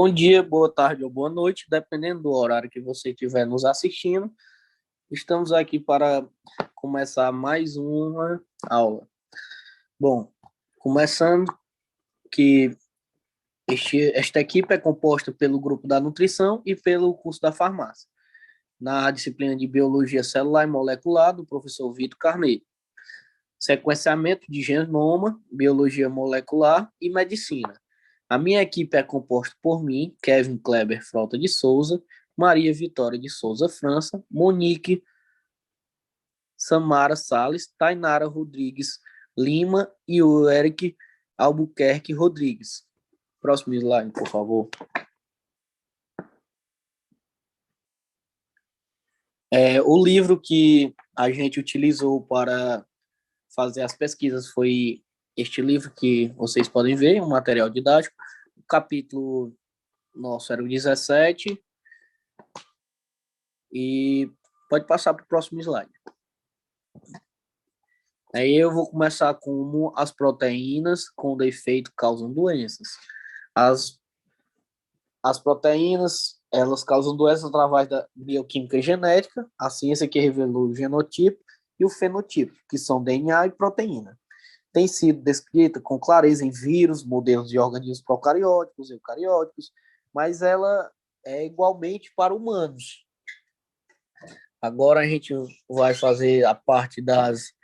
Bom dia, boa tarde ou boa noite, dependendo do horário que você estiver nos assistindo. Estamos aqui para começar mais uma aula. Bom, começando que esta equipe é composta pelo grupo da nutrição e pelo curso da farmácia, na disciplina de biologia celular e molecular do professor Vitor Carneiro, sequenciamento de genoma, biologia molecular e medicina. A minha equipe é composta por mim, Kevin Kleber Frota de Souza, Maria Vitória de Souza França, Monique Samara Salles, Tainara Rodrigues Lima e o Eric Albuquerque Rodrigues. Próximo slide, por favor. O livro que a gente utilizou para fazer as pesquisas foi este livro que vocês podem ver, um material didático. O capítulo nosso era o 17. E pode passar para o próximo slide. Aí eu vou começar com as proteínas com defeito causam doenças. As, as proteínas, elas causam doenças através da bioquímica e genética, a ciência que revelou o genotipo e o fenotipo, que são DNA e proteína. Tem sido descrita com clareza em vírus, modelos de organismos procarióticos, eucarióticos, mas ela é igualmente para humanos. Agora a gente vai fazer a parte das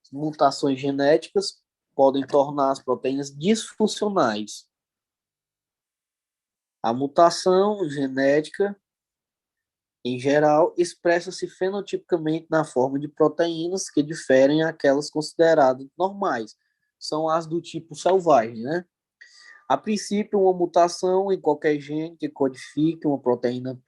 mutações genéticas, podem tornar as proteínas disfuncionais. A mutação genética, em geral, expressa-se fenotipicamente na forma de proteínas que diferem aquelas consideradas normais. São as do tipo selvagem, né? A princípio, uma mutação em qualquer gene que codifique uma proteína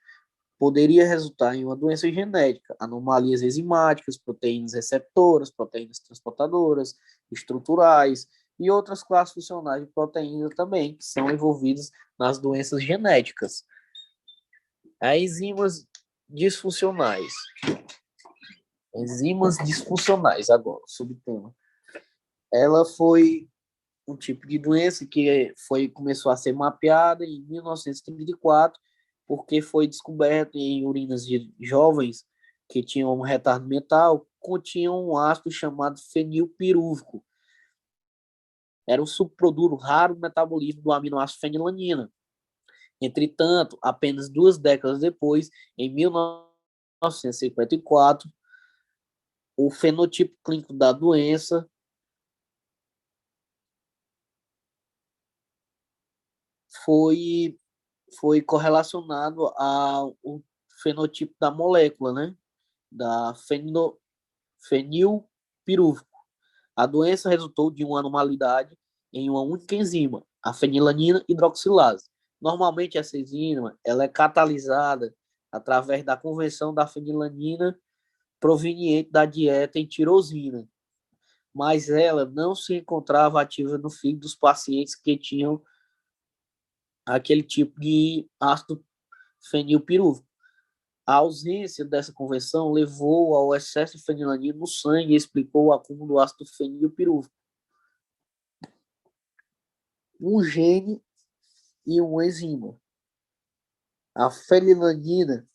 poderia resultar em uma doença genética, anomalias enzimáticas, proteínas receptoras, proteínas transportadoras, estruturais e outras classes funcionais de proteínas também, que são envolvidas nas doenças genéticas. As enzimas disfuncionais. Enzimas disfuncionais, agora, subtema. Ela foi um tipo de doença que começou a ser mapeada em 1934, porque foi descoberto em urinas de jovens que tinham um retardo mental, continham um ácido chamado fenilpirúvico. Era um subproduto raro do metabolismo do aminoácido fenilanina. Entretanto, apenas 2 décadas depois, em 1954, o fenotipo clínico da doença foi correlacionado ao fenotipo da molécula, né? Da fenilpirúvico. A doença resultou de uma anormalidade em uma única enzima, a fenilanina hidroxilase. Normalmente essa enzima ela é catalisada através da conversão da fenilanina proveniente da dieta em tirosina, mas ela não se encontrava ativa no fígado dos pacientes que tinham aquele tipo de ácido fenilpirúvico. A ausência dessa conversão levou ao excesso de fenilanina no sangue e explicou o acúmulo do ácido fenilpirúvico. Um gene e uma enzima. A fenilanina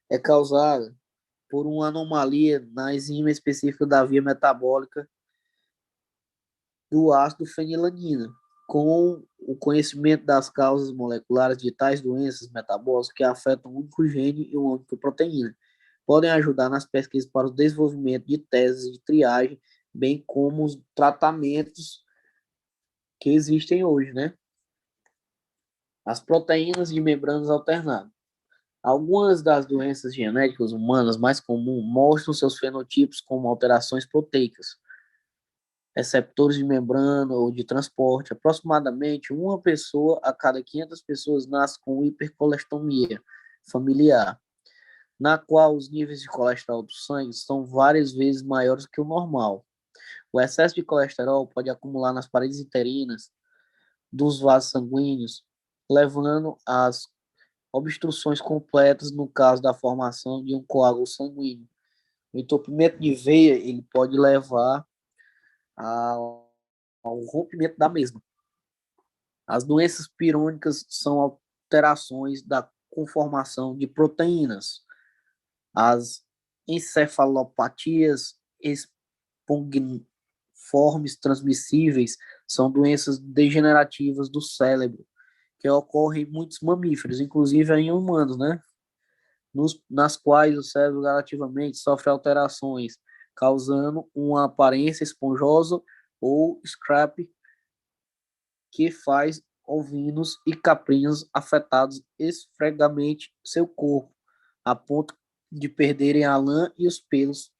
é causada por uma anomalia na enzima específica da via metabólica do ácido fenilanina. Com o conhecimento das causas moleculares de tais doenças metabólicas que afetam um único gene e uma única proteína, podem ajudar nas pesquisas para o desenvolvimento de teses de triagem, bem como os tratamentos que existem hoje, né? As proteínas de membranas alternadas. Algumas das doenças genéticas humanas mais comuns mostram seus fenotipos como alterações proteicas, receptores de membrana ou de transporte. Aproximadamente uma pessoa a cada 500 pessoas nasce com hipercolestomia familiar, na qual os níveis de colesterol do sangue são várias vezes maiores que o normal. O excesso de colesterol pode acumular nas paredes uterinas dos vasos sanguíneos, levando às obstruções completas no caso da formação de um coágulo sanguíneo. O entupimento de veia ele pode levar ao rompimento da mesma. As doenças pirônicas são alterações da conformação de proteínas. As encefalopatias espongiformes transmissíveis são doenças degenerativas do cérebro, que ocorrem em muitos mamíferos, inclusive em humanos, né? Nas quais o cérebro gradativamente sofre alterações, causando uma aparência esponjosa ou scrap que faz ovinos e caprinos afetados esfregamente seu corpo, a ponto de perderem a lã e os pelos.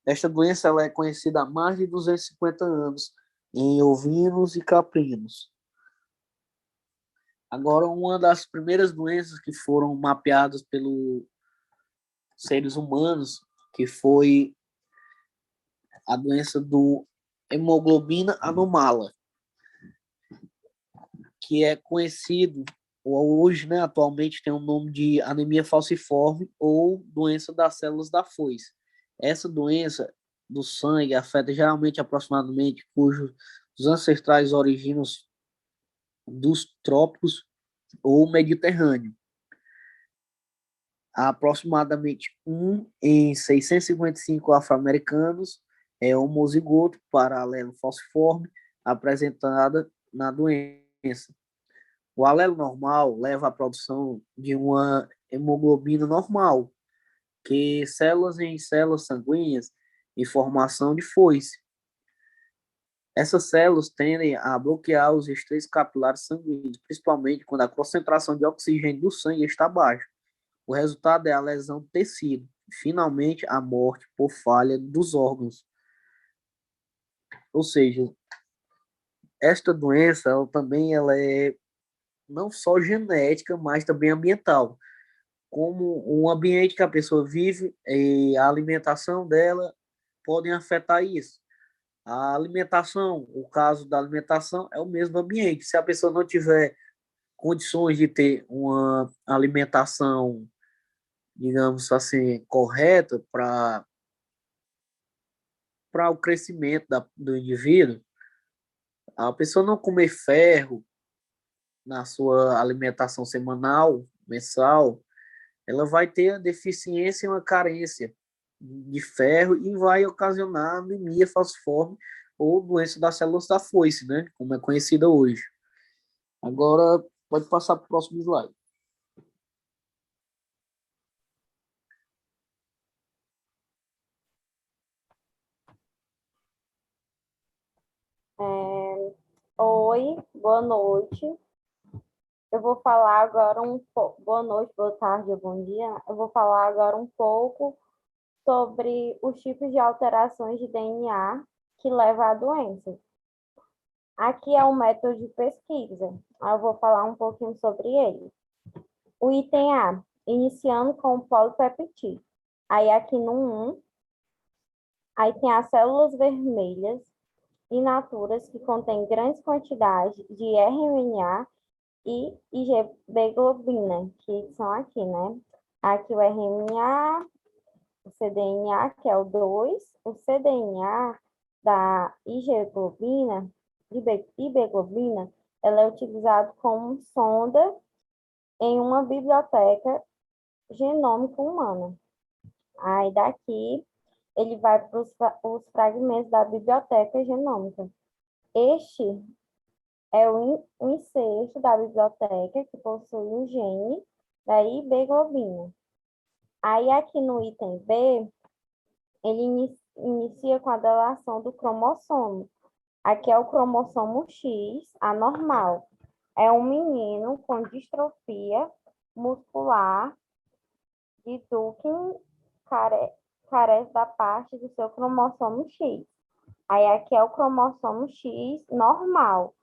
Esta doença ela é conhecida há mais de 250 anos em ovinos e caprinos. Agora, uma das primeiras doenças que foram mapeadas pelos seres humanos, que foi a doença do hemoglobina anomala, que é conhecido, ou hoje, né, atualmente tem o nome de anemia falciforme ou doença das células da foice. Essa doença do sangue afeta geralmente aproximadamente cujos ancestrais originam dos trópicos ou Mediterrâneo. Há aproximadamente 1 em 655 afro-americanos é homozigoto paralelo falciforme apresentada na doença. O alelo normal leva à produção de uma hemoglobina normal, que células em células sanguíneas e formação de foice. Essas células tendem a bloquear os estreitos capilares sanguíneos, principalmente quando a concentração de oxigênio do sangue está baixa. O resultado é a lesão do tecido, e, finalmente, a morte por falha dos órgãos. Ou seja, esta doença ela é não só genética, mas também ambiental. Como um ambiente que a pessoa vive e a alimentação dela podem afetar isso. A alimentação, o caso da alimentação é o mesmo ambiente. Se a pessoa não tiver condições de ter uma alimentação, digamos assim, correta para o crescimento do indivíduo, a pessoa não comer ferro na sua alimentação semanal, mensal, ela vai ter a deficiência e uma carência de ferro e vai ocasionar anemia falciforme ou doença das células da foice, né? Como é conhecida hoje. Agora, pode passar para o próximo slide. Oi, boa noite. Eu vou falar agora um pouco. Boa noite, boa tarde, bom dia. Eu vou falar agora um pouco sobre os tipos de alterações de DNA que levam à doença. Aqui é um método de pesquisa. Eu vou falar um pouquinho sobre ele. O item A, iniciando com o polipeptídeo. Aí aqui no 1, aí tem as células vermelhas inaturas que contêm grandes quantidades de RNA e IgB-globina, que são aqui, né? Aqui o RNA, o cDNA, que é o 2, o cDNA da IgB-globina, ela é utilizado como sonda em uma biblioteca genômica humana. Aí daqui ele vai para os fragmentos da biblioteca genômica. Este é o incesto da biblioteca que possui um gene da IB-globina. Aí aqui no item B, ele inicia com a delação do cromossomo. Aqui é o cromossomo X anormal. É um menino com distrofia muscular de Duchenne, carece da parte do seu cromossomo X. Aí aqui é o cromossomo X normal.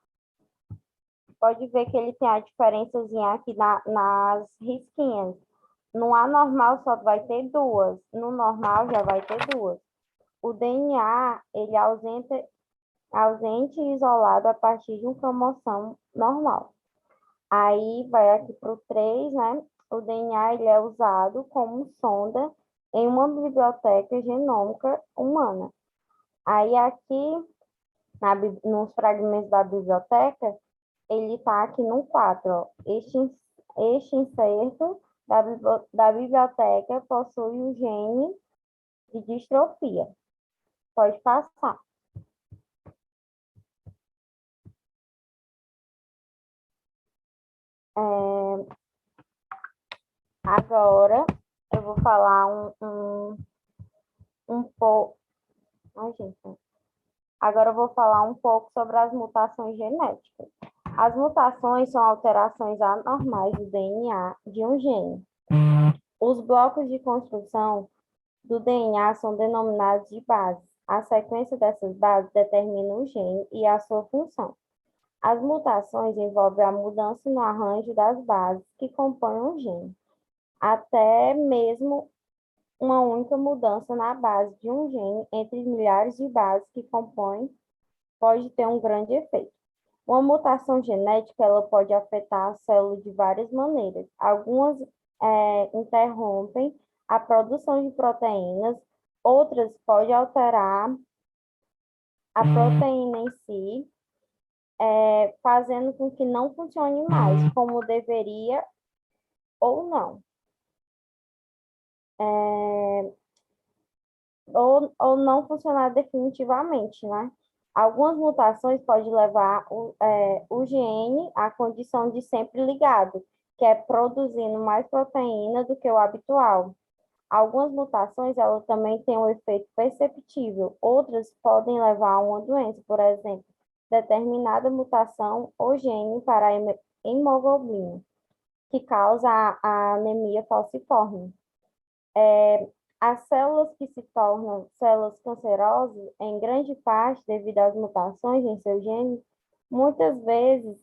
Pode ver que ele tem a diferençazinha aqui nas risquinhas. No anormal só vai ter duas, no normal já vai ter duas. O DNA, ele é ausente e isolado a partir de um cromossomo normal. Aí vai aqui para o 3, né? O DNA ele é usado como sonda em uma biblioteca genômica humana. Aí aqui, nos fragmentos da biblioteca, Ele está aqui no 4, ó. Este inserto da biblioteca possui o gene de distrofia. Pode passar. Agora, eu vou falar um pouco... Ai, gente. Agora eu vou falar um pouco sobre as mutações genéticas. As mutações são alterações anormais do DNA de um gene. Os blocos de construção do DNA são denominados de bases. A sequência dessas bases determina o gene e a sua função. As mutações envolvem a mudança no arranjo das bases que compõem o gene, até mesmo uma única mudança na base de um gene entre milhares de bases que compõem pode ter um grande efeito. Uma mutação genética ela pode afetar a célula de várias maneiras. Algumas interrompem a produção de proteínas, outras podem alterar a proteína em si, fazendo com que não funcione mais como deveria ou não. Ou não funcionar definitivamente, né? Algumas mutações podem levar o gene à condição de sempre ligado, que é produzindo mais proteína do que o habitual. Algumas mutações, elas também têm um efeito perceptível, outras podem levar a uma doença, por exemplo, determinada mutação ou gene para a hemoglobina, que causa a anemia falciforme. As células que se tornam células cancerosas, em grande parte devido às mutações em seu gene, muitas vezes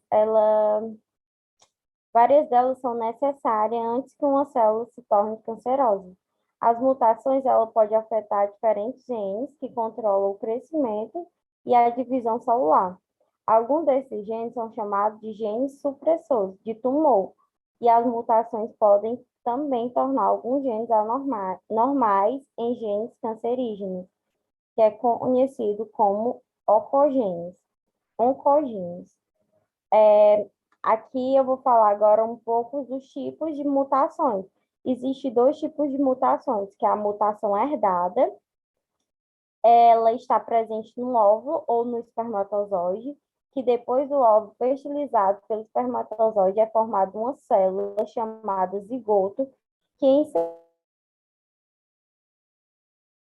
várias delas são necessárias antes que uma célula se torne cancerosa. As mutações ela pode afetar diferentes genes que controlam o crescimento e a divisão celular. Alguns desses genes são chamados de genes supressores de tumor, e as mutações podem também tornar alguns genes normais em genes cancerígenos, que é conhecido como oncogenes. Aqui eu vou falar agora um pouco dos tipos de mutações. Existem dois tipos de mutações, que é a mutação herdada, ela está presente no óvulo ou no espermatozoide, que depois do óvulo fertilizado pelo espermatozoide é formada uma célula chamada zigoto, que em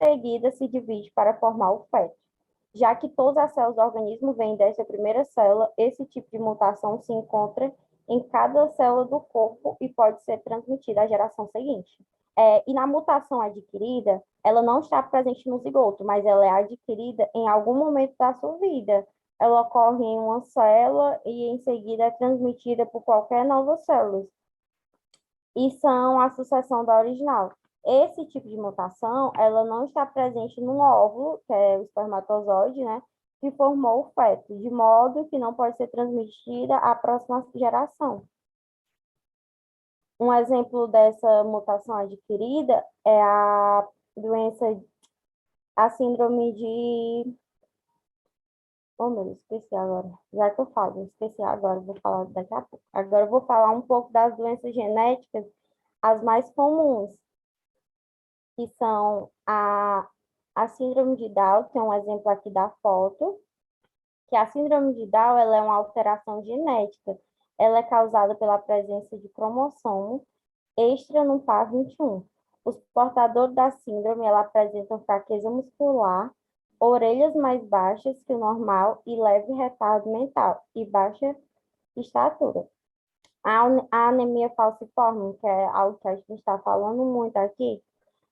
seguida se divide para formar o feto. Já que todas as células do organismo vêm dessa primeira célula, esse tipo de mutação se encontra em cada célula do corpo e pode ser transmitida à geração seguinte. E na mutação adquirida, ela não está presente no zigoto, mas ela é adquirida em algum momento da sua vida. Ela ocorre em uma célula e em seguida é transmitida por qualquer nova célula. E são a sucessão da original. Esse tipo de mutação, ela não está presente no óvulo, que é o espermatozoide, né, que formou o feto, de modo que não pode ser transmitida à próxima geração. Um exemplo dessa mutação adquirida é a doença, a síndrome de... Oh, meu Deus, esqueci agora. Já que eu falo, esqueci agora, vou falar daqui a pouco. Agora eu vou falar um pouco das doenças genéticas, as mais comuns, que são a síndrome de Down, tem um exemplo aqui da foto, que a síndrome de Down ela é uma alteração genética. Ela é causada pela presença de cromossomo extra no par 21. Os portadores da síndrome ela apresentam fraqueza muscular, orelhas mais baixas que o normal e leve retardo mental e baixa estatura. A anemia falciforme, que é algo que a gente está falando muito aqui,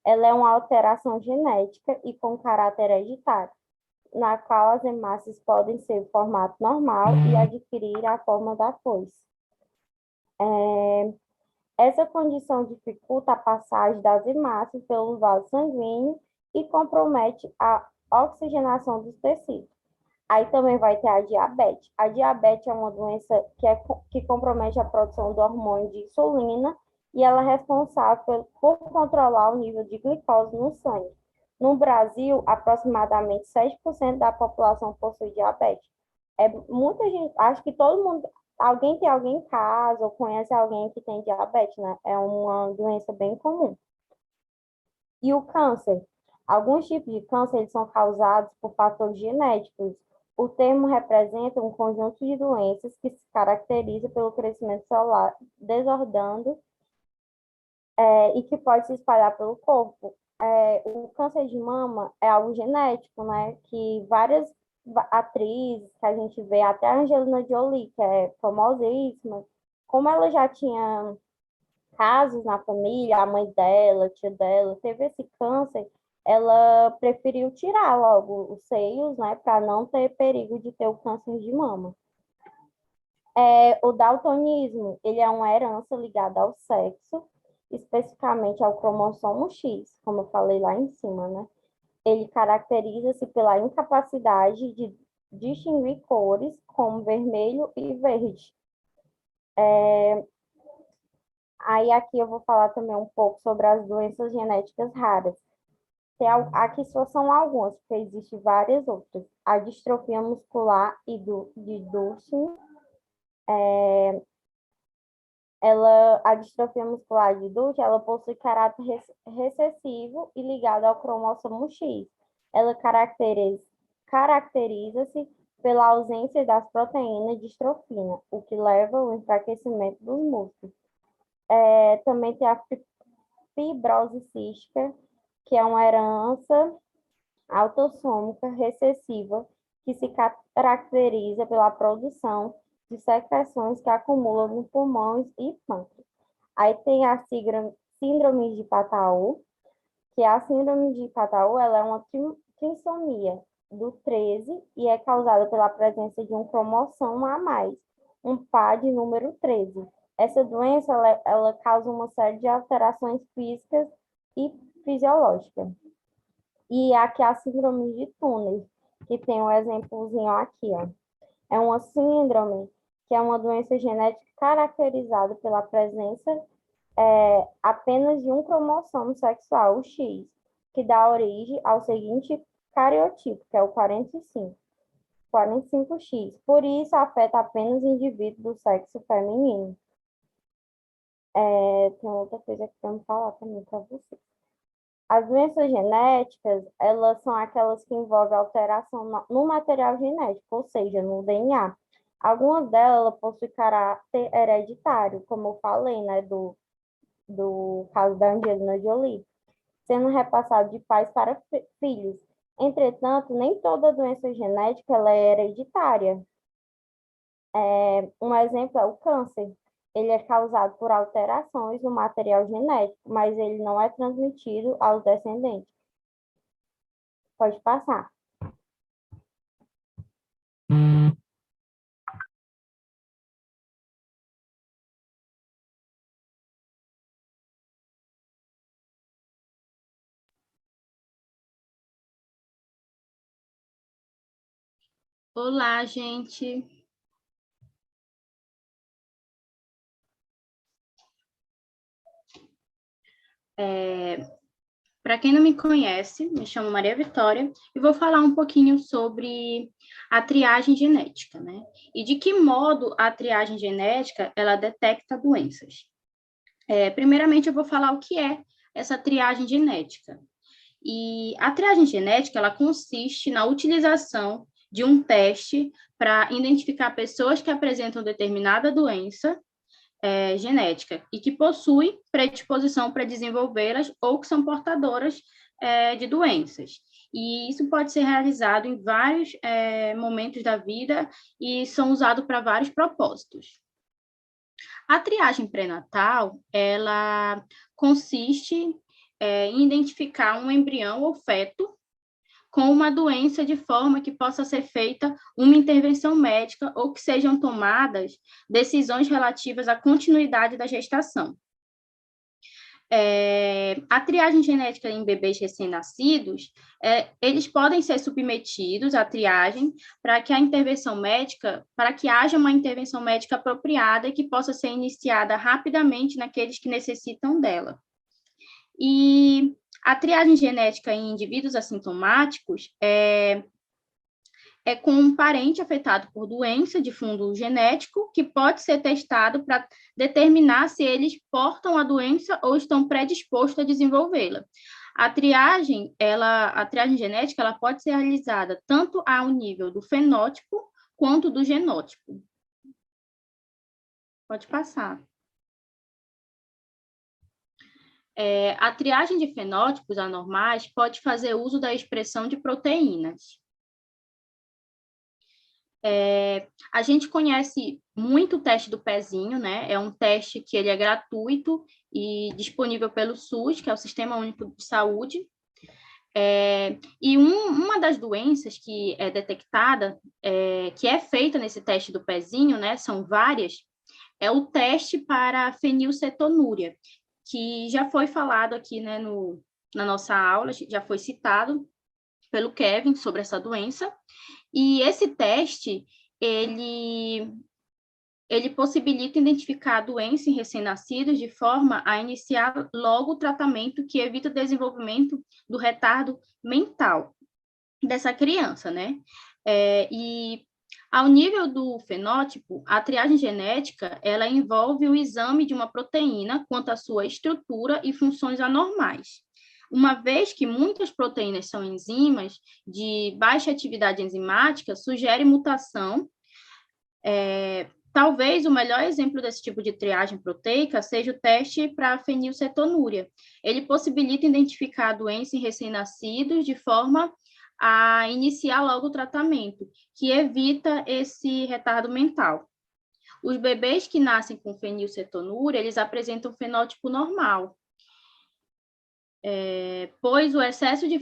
ela é uma alteração genética e com caráter hereditário, na qual as hemácias podem ser o formato normal e adquirir a forma da foice. Essa condição dificulta a passagem das hemácias pelo vaso sanguíneo e compromete a oxigenação dos tecidos. Aí também vai ter a diabetes. A diabetes é uma doença que compromete a produção do hormônio de insulina e ela é responsável por controlar o nível de glicose no sangue. No Brasil, aproximadamente 7% da população possui diabetes. Muita gente, acho que todo mundo alguém tem alguém em casa ou conhece alguém que tem diabetes, né? É uma doença bem comum. E o câncer? Alguns tipos de câncer eles são causados por fatores genéticos. O termo representa um conjunto de doenças que se caracteriza pelo crescimento celular desordando e que pode se espalhar pelo corpo. O câncer de mama é algo genético, né? Que várias atrizes que a gente vê, até a Angelina Jolie, que é famosíssima, como ela já tinha casos na família, a mãe dela, a tia dela, teve esse câncer, ela preferiu tirar logo os seios, né, para não ter perigo de ter o câncer de mama. O daltonismo, ele é uma herança ligada ao sexo, especificamente ao cromossomo X, como eu falei lá em cima, né? Ele caracteriza-se pela incapacidade de distinguir cores como vermelho e verde. Aí aqui eu vou falar também um pouco sobre as doenças genéticas raras. Aqui só são algumas, porque existem várias outras. A distrofia muscular de Duchenne, a distrofia muscular de Duchenne, ela possui caráter recessivo e ligado ao cromossomo X. Ela caracteriza-se pela ausência das proteínas distrofina, o que leva ao enfraquecimento dos músculos. Também tem a fibrose cística, que é uma herança autossômica recessiva que se caracteriza pela produção de secreções que acumulam nos pulmões e pâncreas. Aí tem a síndrome de Patau, que a síndrome de Patau ela é uma trissomia do 13 e é causada pela presença de um cromossomo a mais, um par de número 13. Essa doença ela causa uma série de alterações físicas e fisiológicas. E aqui a síndrome de Turner, que tem um exemplozinho aqui, ó. É uma síndrome que é uma doença genética caracterizada pela presença apenas de um cromossomo sexual, o X, que dá origem ao seguinte cariotipo, que é o 45, 45X. Por isso, afeta apenas indivíduos do sexo feminino. Tem outra coisa que eu vou falar também para vocês. As doenças genéticas, elas são aquelas que envolvem alteração no material genético, ou seja, no DNA. Algumas delas possuem caráter hereditário, como eu falei, né, do caso da Angelina Jolie, sendo repassado de pais para filhos. Entretanto, nem toda doença genética ela é hereditária. Um exemplo é o câncer. Ele é causado por alterações no material genético, mas ele não é transmitido aos descendentes. Pode passar. Olá, gente. Para quem não me conhece, me chamo Maria Vitória e vou falar um pouquinho sobre a triagem genética, né? E de que modo a triagem genética ela detecta doenças. Primeiramente, eu vou falar o que é essa triagem genética. E a triagem genética ela consiste na utilização de um teste para identificar pessoas que apresentam determinada doença genética e que possuem predisposição para desenvolvê-las ou que são portadoras de doenças. E isso pode ser realizado em vários momentos da vida e são usados para vários propósitos. A triagem pré-natal, ela consiste em identificar um embrião ou feto com uma doença de forma que possa ser feita uma intervenção médica ou que sejam tomadas decisões relativas à continuidade da gestação. A triagem genética em bebês recém-nascidos, eles podem ser submetidos à triagem para que haja uma intervenção médica apropriada e que possa ser iniciada rapidamente naqueles que necessitam dela. E a triagem genética em indivíduos assintomáticos, é com um parente afetado por doença de fundo genético, que pode ser testado para determinar se eles portam a doença ou estão predispostos a desenvolvê-la. A triagem genética, ela pode ser realizada tanto ao nível do fenótipo quanto do genótipo. Pode passar. A triagem de fenótipos anormais pode fazer uso da expressão de proteínas. A gente conhece muito o teste do pezinho, né? É um teste que ele é gratuito e disponível pelo SUS, que é o Sistema Único de Saúde. E uma das doenças que é detectada, que é feita nesse teste do pezinho, né? São várias, é o teste para a fenilcetonúria, que já foi falado aqui, né, na nossa aula, já foi citado pelo Kevin sobre essa doença. E esse teste, ele possibilita identificar a doença em recém-nascidos de forma a iniciar logo o tratamento que evita o desenvolvimento do retardo mental dessa criança, né? E ao nível do fenótipo, a triagem genética, ela envolve o exame de uma proteína quanto à sua estrutura e funções anormais. Uma vez que muitas proteínas são enzimas de baixa atividade enzimática, sugere mutação. Talvez o melhor exemplo desse tipo de triagem proteica seja o teste para a fenilcetonúria. Ele possibilita identificar a doença em recém-nascidos de forma a iniciar logo o tratamento, que evita esse retardo mental. Os bebês que nascem com fenilcetonúria, eles apresentam fenótipo normal, pois o excesso de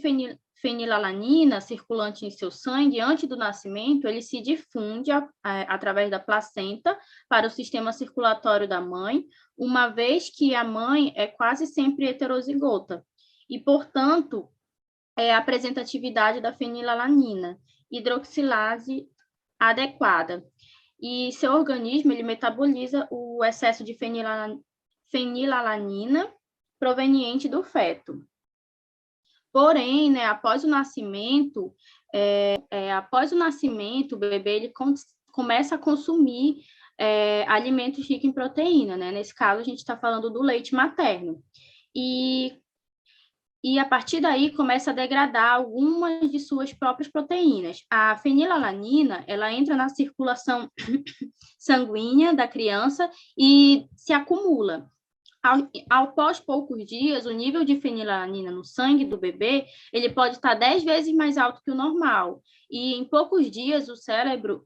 fenilalanina circulante em seu sangue antes do nascimento, ele se difunde através da placenta para o sistema circulatório da mãe, uma vez que a mãe é quase sempre heterozigota e, portanto, apresenta atividade da fenilalanina, hidroxilase adequada. E seu organismo, ele metaboliza o excesso de fenilalanina proveniente do feto. Porém, né, após o nascimento, o bebê ele começa a consumir alimentos ricos em proteína, né? Nesse caso, a gente está falando do leite materno. E a partir daí começa a degradar algumas de suas próprias proteínas. A fenilalanina, ela entra na circulação sanguínea da criança e se acumula. Após poucos dias, o nível de fenilalanina no sangue do bebê, ele pode estar 10 vezes mais alto que o normal. E em poucos dias, o cérebro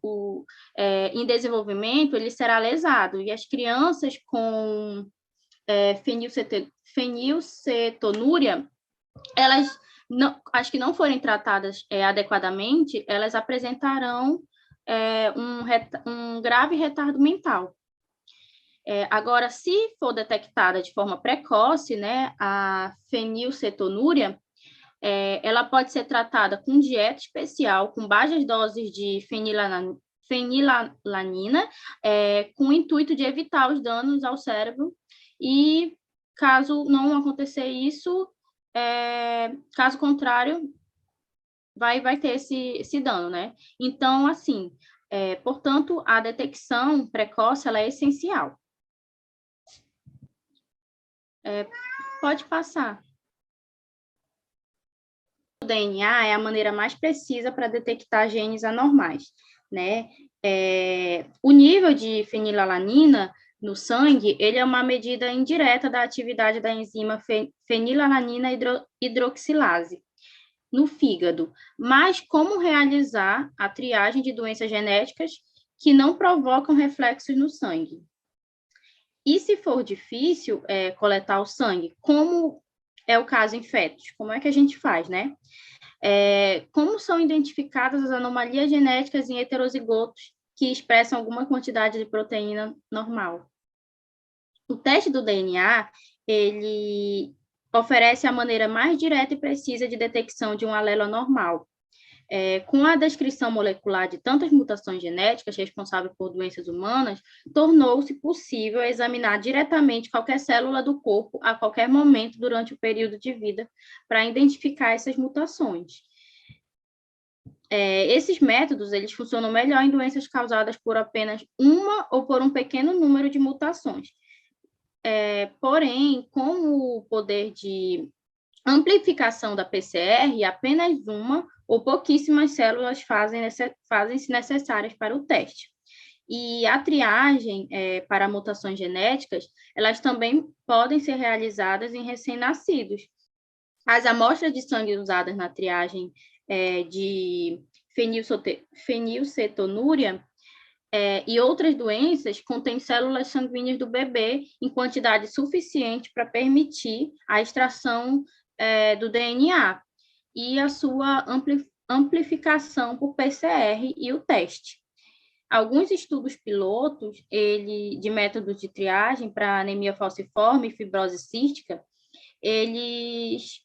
em desenvolvimento, ele será lesado. E as crianças com fenilcetonúria, elas, as que não forem tratadas adequadamente, elas apresentarão um grave retardo mental. Agora, se for detectada de forma precoce, né, a fenilcetonúria, ela pode ser tratada com dieta especial, com baixas doses de fenilalanina, com o intuito de evitar os danos ao cérebro. E, caso não acontecer isso, caso contrário, vai ter esse dano, né? Então, assim, portanto, a detecção precoce, ela é essencial. Pode passar. O DNA é a maneira mais precisa para detectar genes anormais, né? O nível de fenilalanina no sangue, ele é uma medida indireta da atividade da enzima fenilalanina hidroxilase no fígado. Mas como realizar a triagem de doenças genéticas que não provocam reflexos no sangue? E se for difícil coletar o sangue, como é o caso em fetos, como é que a gente faz, né? Como são identificadas as anomalias genéticas em heterozigotos que expressam alguma quantidade de proteína normal? O teste do DNA, ele oferece a maneira mais direta e precisa de detecção de um alelo anormal. Com a descrição molecular de tantas mutações genéticas responsáveis por doenças humanas, tornou-se possível examinar diretamente qualquer célula do corpo a qualquer momento durante o período de vida para identificar essas mutações. Esses métodos, eles funcionam melhor em doenças causadas por apenas uma ou por um pequeno número de mutações. Porém, com o poder de amplificação da PCR, apenas uma ou pouquíssimas células fazem-se necessárias para o teste. E a triagem para mutações genéticas, elas também podem ser realizadas em recém-nascidos. As amostras de sangue usadas na triagem de fenilcetonúria e outras doenças contêm células sanguíneas do bebê em quantidade suficiente para permitir a extração do DNA e a sua amplificação por PCR e o teste. Alguns estudos pilotos de métodos de triagem para anemia falciforme e fibrose cística, eles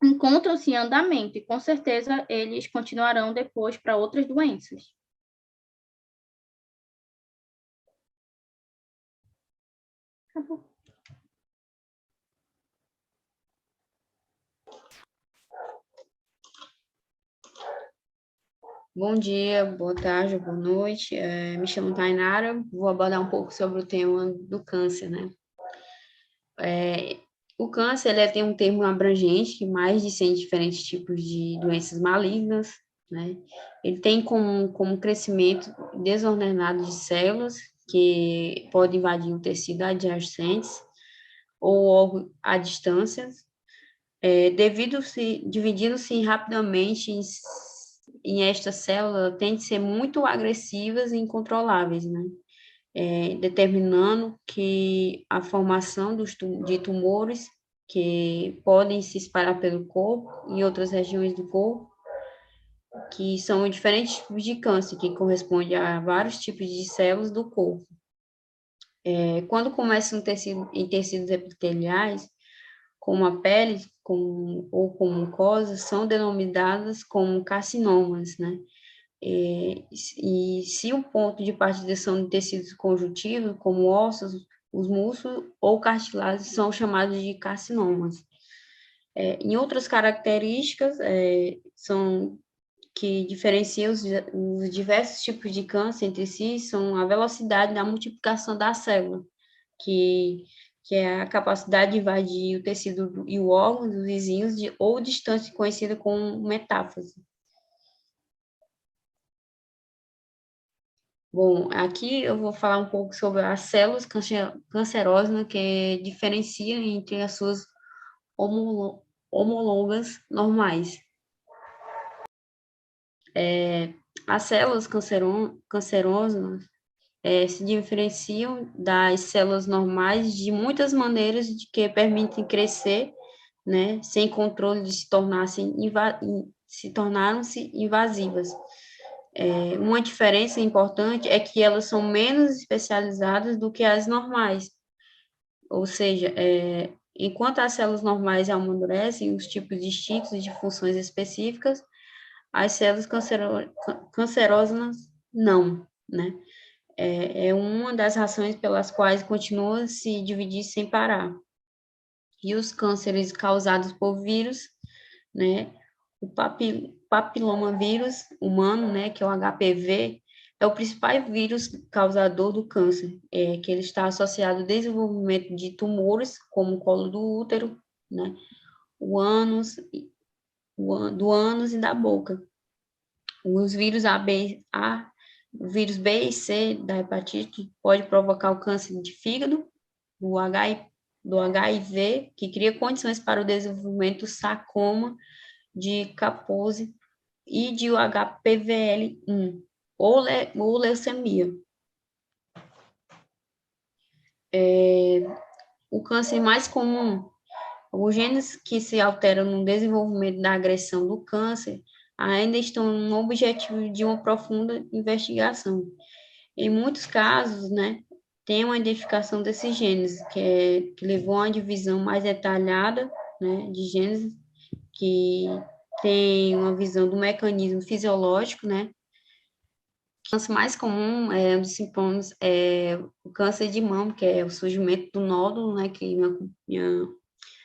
encontram-se em andamento e, com certeza, eles continuarão depois para outras doenças. Acabou. Bom dia, boa tarde, boa noite. Me chamo Tainara, vou abordar um pouco sobre o tema do câncer, né? O câncer, ele tem um termo abrangente, que mais de 100 diferentes tipos de doenças malignas, né? Ele tem como crescimento desordenado de células, que pode invadir o tecido adjacentes ou órgão à distância, dividindo-se rapidamente em esta célula, tendem a ser muito agressivas e incontroláveis, né? Determinando que a formação de tumores que podem se espalhar pelo corpo e outras regiões do corpo, que são diferentes tipos de câncer, que correspondem a vários tipos de células do corpo. Quando começam em tecidos epiteliais, como a pele ou como mucosas, são denominadas como carcinomas, né? E se o ponto de partida são de tecidos conjuntivos, como ossos, os músculos ou cartilagens, são chamados de carcinomas. Em outras características, são que diferenciam os diversos tipos de câncer entre si, são a velocidade da multiplicação da célula, que é a capacidade de invadir o tecido e o órgão dos vizinhos ou distante, conhecida como metáfase. Bom, aqui eu vou falar um pouco sobre as células cancerosas, que diferenciam entre as suas homólogas normais. As células cancerosas se diferenciam das células normais de muitas maneiras que permitem crescer, né, sem controle de se tornaram-se invasivas. Uma diferença importante é que elas são menos especializadas do que as normais, ou seja, enquanto as células normais amadurecem os tipos distintos de funções específicas, as células cancerosas não, né? É uma das razões pelas quais continua a se dividir sem parar. E os cânceres causados por vírus, né? O papilomavírus humano, né, que é o HPV, é o principal vírus causador do câncer, que ele está associado ao desenvolvimento de tumores, como o colo do útero, né, do ânus e da boca. Os vírus o vírus B e C da hepatite pode provocar o câncer de fígado, do HIV, que cria condições para o desenvolvimento do sarcoma de Kaposi e de HPVL1, ou leucemia. O câncer mais comum, os genes que se alteram no desenvolvimento da agressão do câncer ainda estão no objetivo de uma profunda investigação. Em muitos casos, né, tem uma identificação desses genes, que levou a uma divisão mais detalhada, né, de genes que tem uma visão do mecanismo fisiológico, né? O câncer mais comum dos sintomas é o câncer de mama, que é o surgimento do nódulo, né, que minha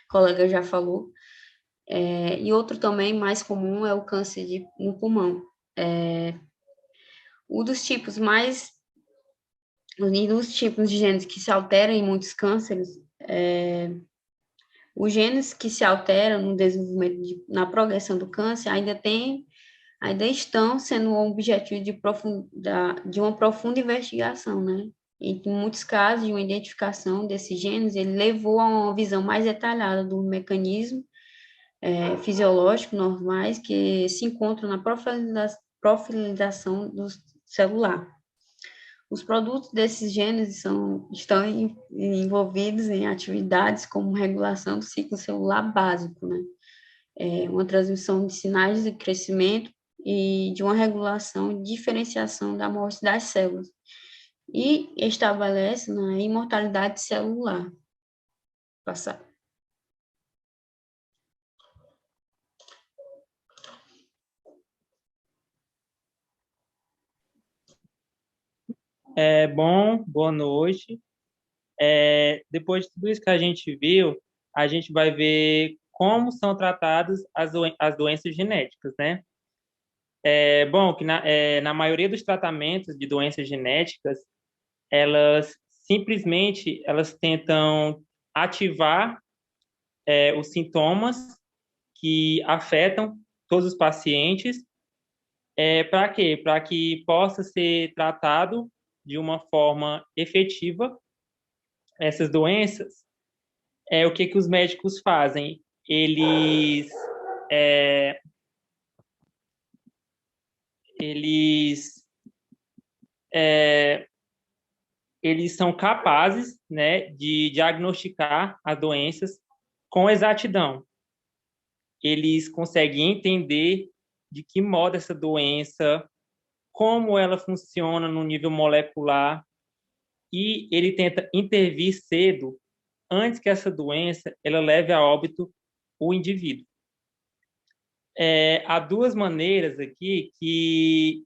colega já falou, E outro também mais comum é o câncer no pulmão. Um dos tipos de genes que se alteram em muitos cânceres, os genes que se alteram no desenvolvimento, na progressão do câncer, ainda estão sendo um objetivo de uma profunda investigação, né? E, em muitos casos, de uma identificação desses genes, ele levou a uma visão mais detalhada do mecanismo fisiológico normais que se encontram na profilização do celular. Os produtos desses genes estão envolvidos em atividades como regulação do ciclo celular básico, né? Uma transmissão de sinais de crescimento e de uma regulação e diferenciação da morte das células, e estabelece a imortalidade celular. Passar. Boa noite. Depois de tudo isso que a gente viu, a gente vai ver como são tratadas as doenças genéticas, né? Que na maioria dos tratamentos de doenças genéticas, elas simplesmente tentam ativar os sintomas que afetam todos os pacientes. Para quê? Para que possa ser tratado de uma forma efetiva essas doenças. O que os médicos fazem? Eles são capazes, né, de diagnosticar as doenças com exatidão. Eles conseguem entender de que modo essa doença, como ela funciona no nível molecular, e ele tenta intervir cedo, antes que essa doença ela leve a óbito o indivíduo. Há duas maneiras aqui que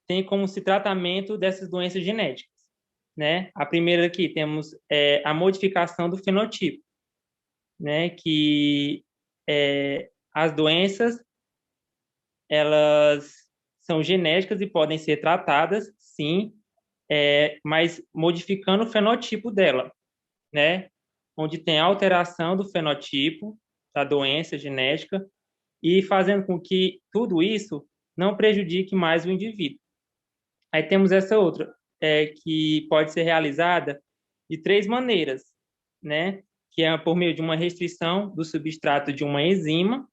tem como se tratamento dessas doenças genéticas, né? A primeira aqui temos a modificação do fenotipo, né? Que as doenças elas são genéticas e podem ser tratadas, sim, mas modificando o fenotipo dela, né? Onde tem alteração do fenotipo da doença genética e fazendo com que tudo isso não prejudique mais o indivíduo. Aí temos essa outra, que pode ser realizada de três maneiras, né? Que é por meio de uma restrição do substrato de uma enzima,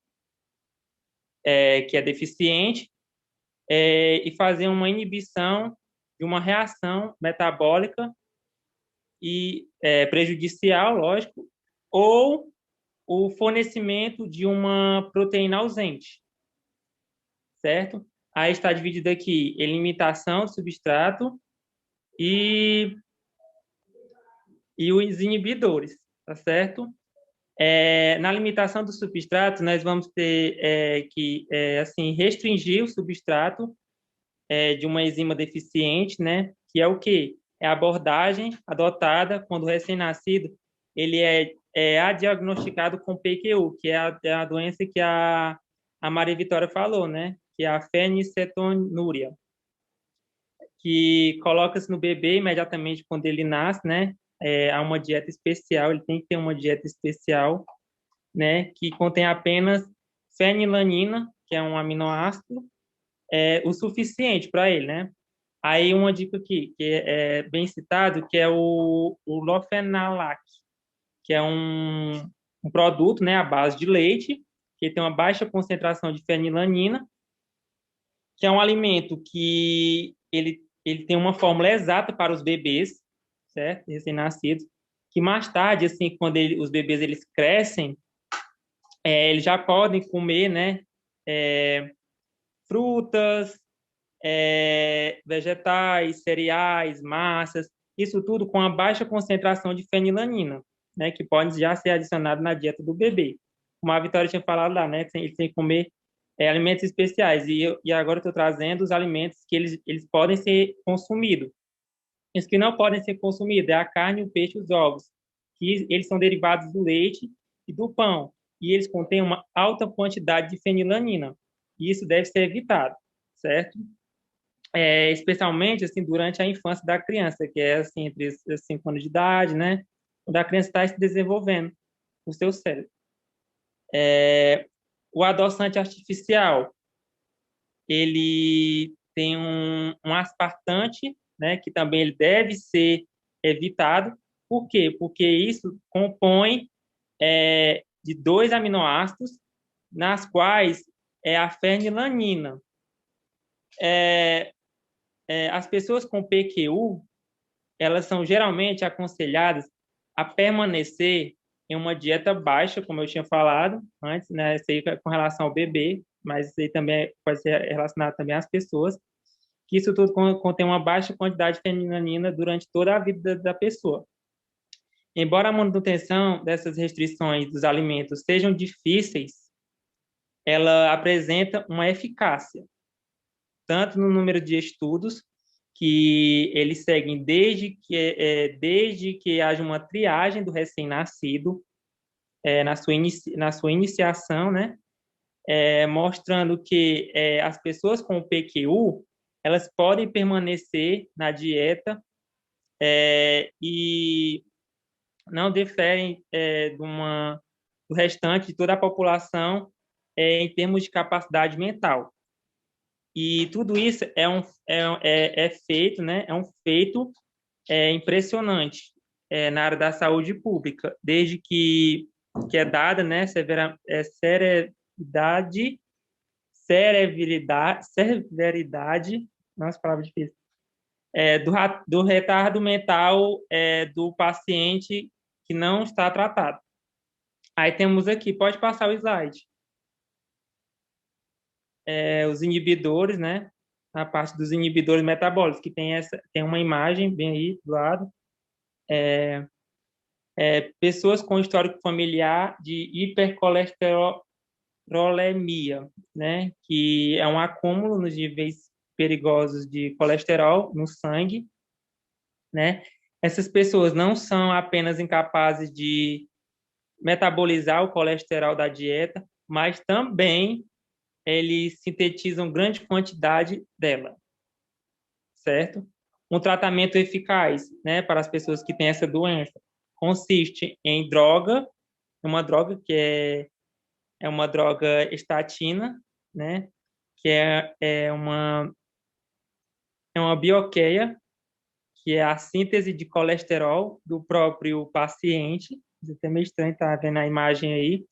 que é deficiente, e fazer uma inibição de uma reação metabólica e prejudicial, lógico, ou o fornecimento de uma proteína ausente, certo? Aí está dividido aqui em limitação do substrato e os inibidores, tá certo? Na limitação do substrato, nós vamos ter que assim, restringir o substrato de uma enzima deficiente, né? Que é o quê? É a abordagem adotada quando o recém-nascido ele é diagnosticado com PQU, que é a doença que a Maria Vitória falou, né? Que é a fenilcetonúria, que coloca-se no bebê imediatamente quando ele nasce, né? Há uma dieta especial, ele tem que ter uma dieta especial, né? Que contém apenas fenilanina, que é um aminoácido, o suficiente para ele, né? Aí uma dica aqui, que é bem citado, que é o lofenalac, que é um produto, né, à base de leite, que tem uma baixa concentração de fenilanina, que é um alimento que ele tem uma fórmula exata para os bebês, certo? Recém-nascidos, que mais tarde, assim, quando os bebês eles crescem, eles já podem comer, né, frutas, vegetais, cereais, massas, isso tudo com a baixa concentração de fenilanina, né, que pode já ser adicionado na dieta do bebê. Como a Vitória tinha falado lá, né, eles têm que comer alimentos especiais, e agora eu estou trazendo os alimentos que eles podem ser consumidos. Os que não podem ser consumidos é a carne, o peixe e os ovos, que eles são derivados do leite e do pão. e eles contêm uma alta quantidade de fenilanina. E isso deve ser evitado, certo? Especialmente assim durante a infância da criança, que é assim entre os 5 anos de idade, né? Quando a criança está se desenvolvendo o seu cérebro. O adoçante artificial, ele tem um aspartante, né? Que também ele deve ser evitado. Por quê? Porque isso compõe de 2 aminoácidos, nas quais é a fenilanina. As pessoas com PQU, elas são geralmente aconselhadas a permanecer em uma dieta baixa, como eu tinha falado antes, né? Isso aí com relação ao bebê, mas isso aí também pode ser relacionado também às pessoas, que isso tudo contém uma baixa quantidade de fenilanina durante toda a vida da pessoa. Embora a manutenção dessas restrições dos alimentos sejam difíceis, ela apresenta uma eficácia, tanto no número de estudos que eles seguem desde que haja uma triagem do recém-nascido na sua iniciação, né? Mostrando que as pessoas com PQU elas podem permanecer na dieta e não diferem do restante de toda a população em termos de capacidade mental. E tudo isso é feito, né? É um feito impressionante na área da saúde pública, desde que é dada, né, severidade, nossa, palavra difícil, do retardo mental do paciente que não está tratado. Aí temos aqui, pode passar o slide. Os inibidores, né? A parte dos inibidores metabólicos, que tem uma imagem bem aí do lado. Pessoas com histórico familiar de hipercolesterolemia, né? Que é um acúmulo nos níveis perigosos de colesterol no sangue, né? Essas pessoas não são apenas incapazes de metabolizar o colesterol da dieta, mas também eles sintetizam grande quantidade dela, certo? Um tratamento eficaz, né, para as pessoas que têm essa doença consiste em uma droga que é uma droga estatina, né, que é uma bioqueia, que é a síntese de colesterol do próprio paciente. Isso é meio estranho, tá vendo a imagem aí.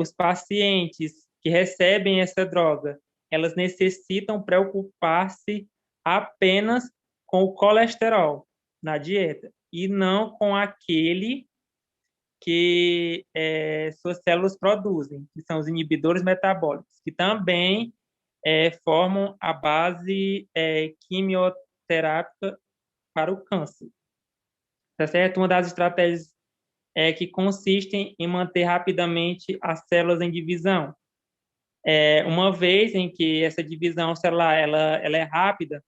Os pacientes que recebem essa droga, elas necessitam preocupar-se apenas com o colesterol na dieta e não com aquele que suas células produzem, que são os inibidores metabólicos, que também formam a base quimioterápica para o câncer. Tá certo? Uma das estratégias que consistem em manter rapidamente as células em divisão. Uma vez em que essa divisão celular ela é rápida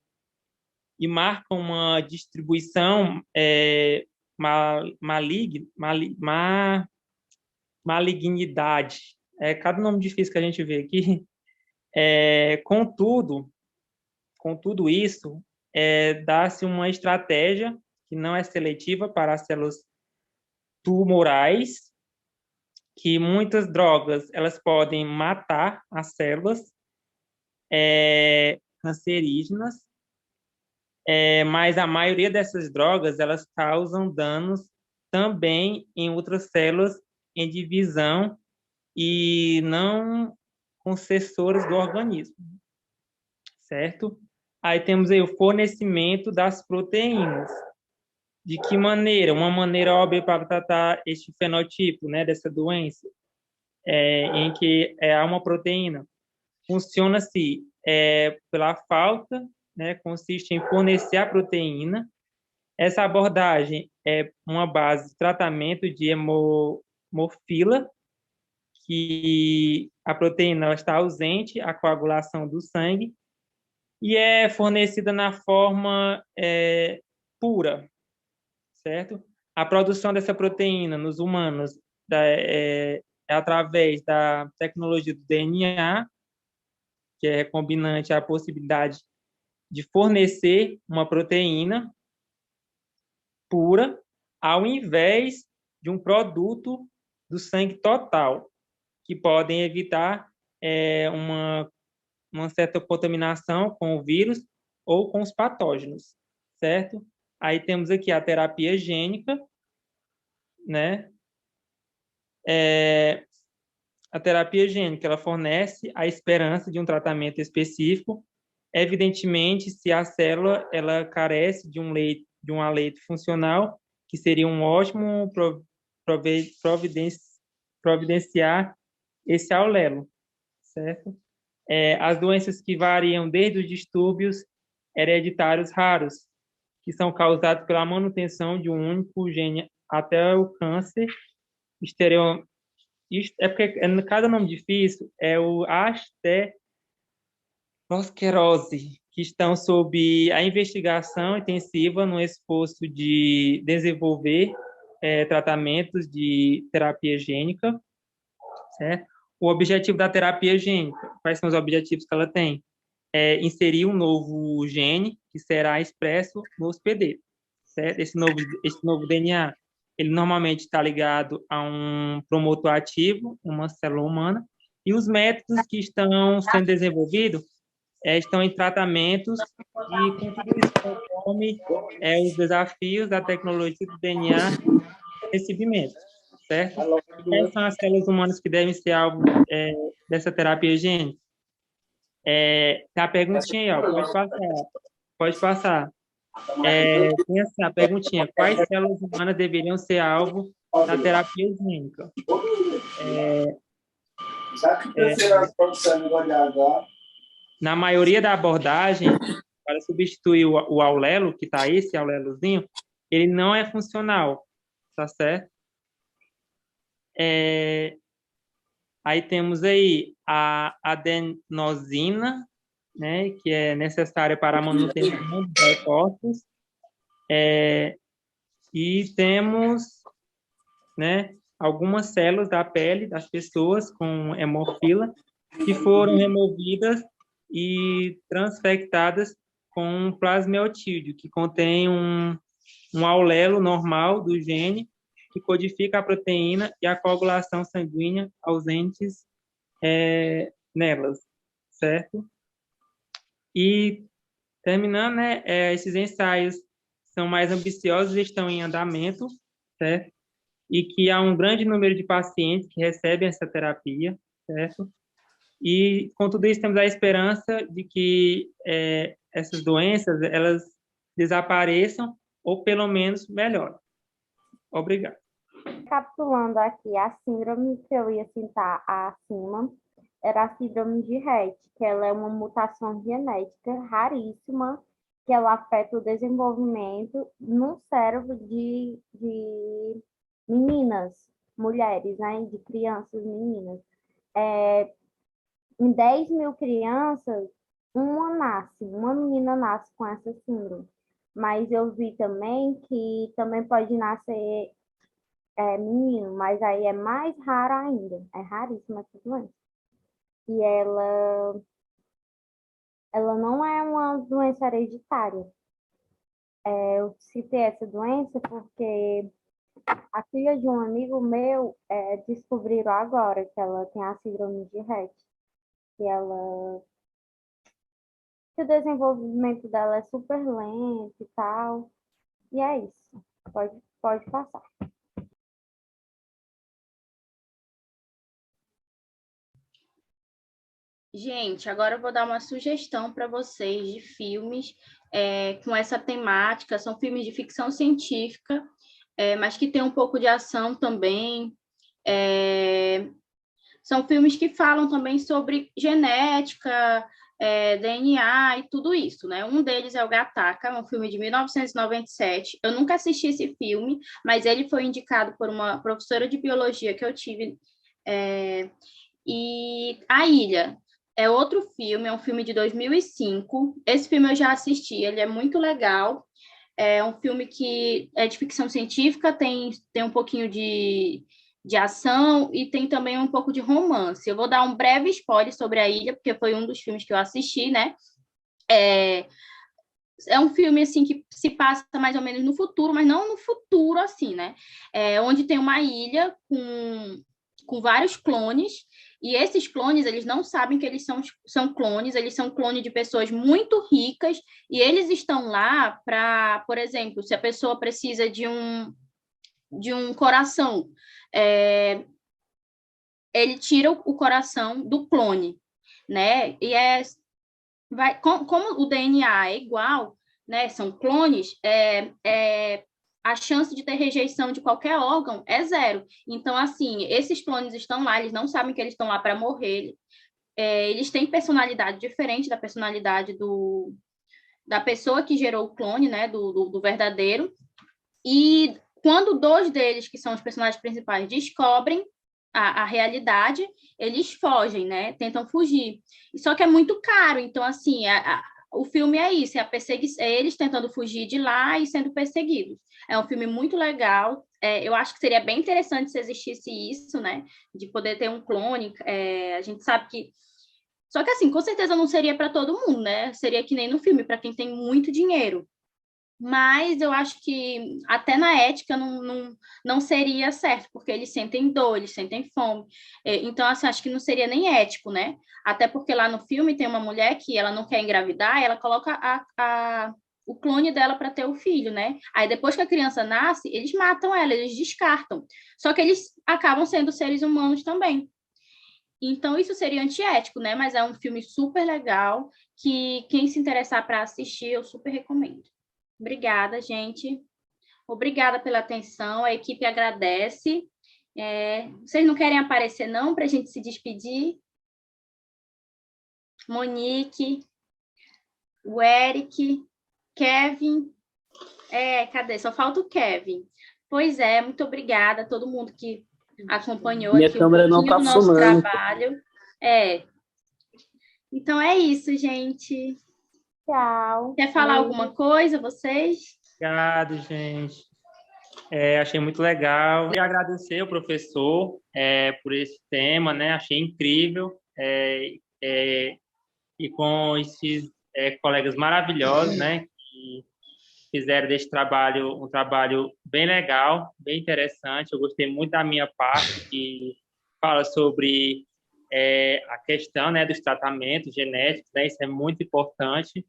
e marca uma distribuição malignidade. Cada nome difícil que a gente vê aqui. Com tudo isso, dá-se uma estratégia que não é seletiva para as células tumorais, que muitas drogas elas podem matar as células cancerígenas, mas a maioria dessas drogas elas causam danos também em outras células em divisão e não concessoras do organismo, certo? Aí temos aí o fornecimento das proteínas. De que maneira? Uma maneira óbvia para tratar este fenotipo, né, dessa doença, em que há uma proteína. Funciona-se pela falta, né, consiste em fornecer a proteína. Essa abordagem é uma base de tratamento de hemofila, que a proteína ela está ausente, a coagulação do sangue, e é fornecida na forma pura, certo? A produção dessa proteína nos humanos é através da tecnologia do DNA, que é recombinante a possibilidade de fornecer uma proteína pura, ao invés de um produto do sangue total, que podem evitar uma certa contaminação com o vírus ou com os patógenos, certo? Aí temos aqui a terapia gênica, né? A terapia gênica, ela fornece a esperança de um tratamento específico, evidentemente, se a célula ela carece de um aleito funcional, que seria um ótimo providenciar esse alelo, certo? As doenças que variam desde os distúrbios hereditários raros, que são causados pela manutenção de um único gene, até o câncer é porque cada nome difícil é o asterosclerose, que estão sob a investigação intensiva no esforço de desenvolver tratamentos de terapia gênica, certo? O objetivo da terapia gênica, quais são os objetivos que ela tem? Inserir um novo gene que será expresso no hospedeiro, certo? Esse novo DNA, ele normalmente está ligado a um promotor ativo, uma célula humana, e os métodos que estão sendo desenvolvidos estão em tratamentos e conforme os desafios da tecnologia do DNA e recebimento, certo? Quais são as células humanas que devem ser alvo dessa terapia gênica? Tem a perguntinha aí, ó, pode passar. Tem assim, a perguntinha, quais células humanas deveriam ser alvo da terapia gênica? Na maioria da abordagem, para substituir o aulelo, que está aí, esse aulelozinho, ele não é funcional, tá certo? Aí temos aí a adenosina, né, que é necessária para a manutenção dos recortes. E temos, né, algumas células da pele das pessoas com hemofila que foram removidas e transfectadas com um plasmiotídeo, que contém um aulelo normal do gene que codifica a proteína e a coagulação sanguínea ausentes nelas, certo? E, terminando, né, esses ensaios são mais ambiciosos e estão em andamento, certo? E que há um grande número de pacientes que recebem essa terapia, certo? E, com tudo isso, temos a esperança de que essas doenças, elas desapareçam ou, pelo menos, melhorem. Obrigado. Recapitulando aqui, a síndrome que eu ia citar acima era a síndrome de Rett, que ela é uma mutação genética raríssima, que ela afeta o desenvolvimento no cérebro de meninas, mulheres, né, de crianças meninas. Em 10 mil crianças, uma menina nasce com essa síndrome. Mas eu vi também que também pode nascer menino, mas aí é mais raro ainda, é raríssima essa doença. E ela não é uma doença hereditária. Eu citei essa doença porque a filha de um amigo meu descobriram agora que ela tem a síndrome de Rett. Que o desenvolvimento dela é super lento e tal. E é isso. Pode passar. Gente, agora eu vou dar uma sugestão para vocês de filmes com essa temática. São filmes de ficção científica, mas que tem um pouco de ação também. São filmes que falam também sobre genética, DNA e tudo isso, né? Um deles é o Gattaca, um filme de 1997. Eu nunca assisti esse filme, mas ele foi indicado por uma professora de biologia que eu tive. E A Ilha é outro filme, é um filme de 2005. Esse filme eu já assisti, ele é muito legal. É um filme que é de ficção científica, tem um pouquinho de de ação e tem também um pouco de romance. Eu vou dar um breve spoiler sobre a ilha, porque foi um dos filmes que eu assisti, né? É um filme, assim, que se passa mais ou menos no futuro, mas não no futuro, assim, né? Onde tem uma ilha com vários clones, e esses clones, eles não sabem que eles são clones, eles são clones de pessoas muito ricas, e eles estão lá para, por exemplo, se a pessoa precisa de um coração, ele tira o coração do clone, né? E como o DNA é igual, né? São clones, a chance de ter rejeição de qualquer órgão é zero. Então, assim, esses clones estão lá, eles não sabem que eles estão lá para morrer. Eles têm personalidade diferente da personalidade da pessoa que gerou o clone, né? Do verdadeiro. E quando dois deles, que são os personagens principais, descobrem a realidade, eles fogem, né? Tentam fugir. Só que é muito caro, então, assim, o filme é isso, é eles tentando fugir de lá e sendo perseguidos. É um filme muito legal, eu acho que seria bem interessante se existisse isso, né? De poder ter um clone, a gente sabe que... Só que, assim, com certeza não seria para todo mundo, né? Seria que nem no filme, para quem tem muito dinheiro. Mas eu acho que até na ética não seria certo, porque eles sentem dor, eles sentem fome. Então, assim, acho que não seria nem ético, né? Até porque lá no filme tem uma mulher que ela não quer engravidar, ela coloca o clone dela para ter o filho, né? Aí depois que a criança nasce, eles matam ela, eles descartam. Só que eles acabam sendo seres humanos também. Então, isso seria antiético, né? Mas é um filme super legal que quem se interessar para assistir, eu super recomendo. Obrigada, gente. Obrigada pela atenção. A equipe agradece. Vocês não querem aparecer, não, para a gente se despedir? Monique, o Eric, Kevin. Cadê? Só falta o Kevin. Pois é, muito obrigada a todo mundo que acompanhou Minha aqui um câmera não pouquinho tá do nosso funcionando. trabalho. Então é isso, gente. Tchau. Quer falar alguma coisa, vocês? Obrigado, gente. Achei muito legal. Queria agradecer ao professor por esse tema, né? Achei incrível. E com esses colegas maravilhosos, né? Que fizeram desse trabalho um trabalho bem legal, bem interessante. Eu gostei muito da minha parte, que fala sobre a questão, né, dos tratamentos genéticos, né? Isso é muito importante.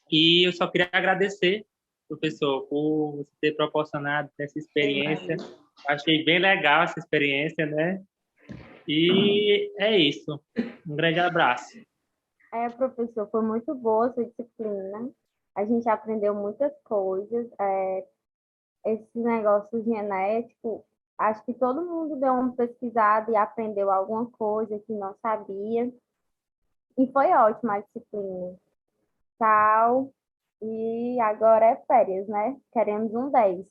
E eu só queria agradecer, professor, por você ter proporcionado essa experiência. Achei bem legal essa experiência, né? E é isso. Um grande abraço. Professor, foi muito boa a sua disciplina. A gente aprendeu muitas coisas. Esse negócio genético, acho que todo mundo deu uma pesquisada e aprendeu alguma coisa que não sabia. E foi ótima a disciplina. Tchau. E agora é férias, né? Queremos um 10.